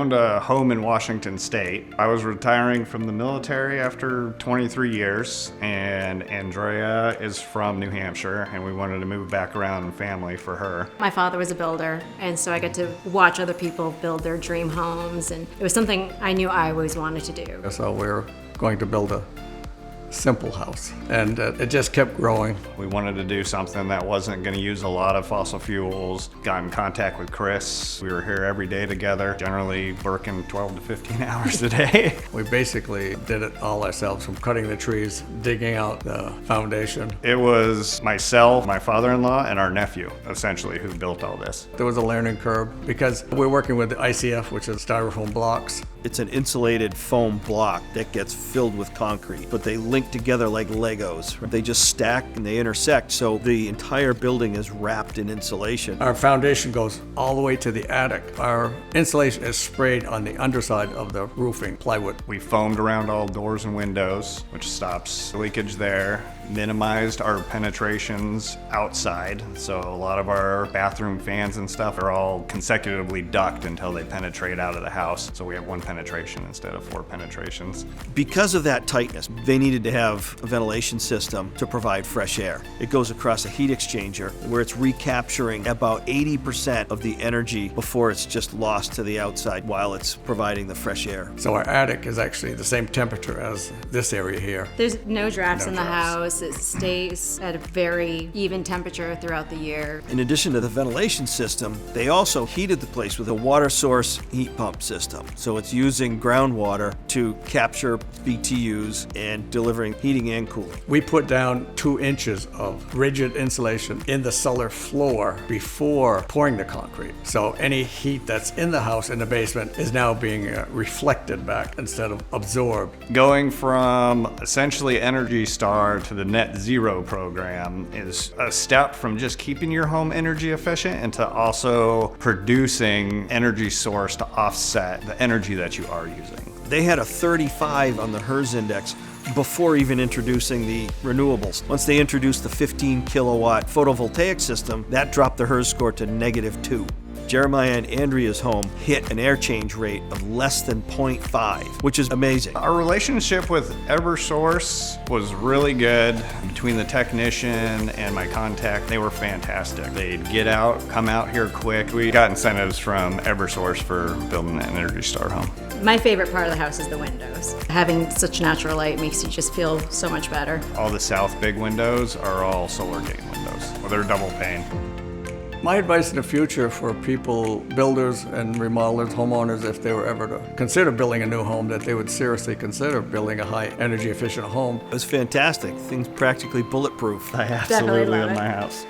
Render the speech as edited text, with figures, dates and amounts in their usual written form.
owned a home in Washington State. I was retiring from the military after 23 years, and Andrea is from New Hampshire, and we wanted to move back around family for her. My father was a builder, and so I got to watch other people build their dream homes, and it was something I knew I always wanted to do. So we're going to build a simple house, and it just kept growing. We wanted to do something that wasn't going to use a lot of fossil fuels. Got in contact with Chris. We were here every day together, generally working 12 to 15 hours a day. We basically did it all ourselves, from cutting the trees, digging out the foundation. It was myself, my father-in-law, and our nephew, essentially, who built all this. There was a learning curve because we're working with the ICF, which is styrofoam blocks. It's an insulated foam block that gets filled with concrete, but they link together like Legos. They just stack and they intersect, so the entire building is wrapped in insulation. Our foundation goes all the way to the attic. Our insulation is sprayed on the underside of the roofing plywood. We foamed around all doors and windows, which stops leakage there. Minimized our penetrations outside, so a lot of our bathroom fans and stuff are all consecutively duct until they penetrate out of the house. So we have one penetration instead of 4 penetrations. Because of that tightness, they needed to have a ventilation system to provide fresh air. It goes across a heat exchanger where it's recapturing about 80% of the energy before it's just lost to the outside while it's providing the fresh air. So our attic is actually the same temperature as this area here. There's no drafts in the drafts. house. It stays at a very even temperature throughout the year. In addition to the ventilation system, they also heated the place with a water source heat pump system. So it's using groundwater to capture BTUs and delivering heating and cooling. We put down 2 inches of rigid insulation in the cellar floor before pouring the concrete. So any heat that's in the house in the basement is now being reflected back instead of absorbed. Going from essentially Energy Star to the Net Zero program is a step from just keeping your home energy efficient and to also producing energy source to offset the energy that you are using. They had a 35 on the HERS index before even introducing the renewables. Once they introduced the 15 kilowatt photovoltaic system, that dropped the HERS score to -2. Jeremiah and Andrea's home hit an air change rate of less than 0.5, which is amazing. Our relationship with Eversource was really good. Between the technician and my contact, they were fantastic. They'd get out, come out here quick. We got incentives from Eversource for building an Energy Star home. My favorite part of the house is the windows. Having such natural light makes you just feel so much better. All the south big windows are all solar gate windows. Well, they're double pane. My advice in the future for people, builders and remodelers, homeowners, if they were ever to consider building a new home, that they would seriously consider building a high energy efficient home. It was fantastic. Things practically bulletproof. I absolutely love love it. my house.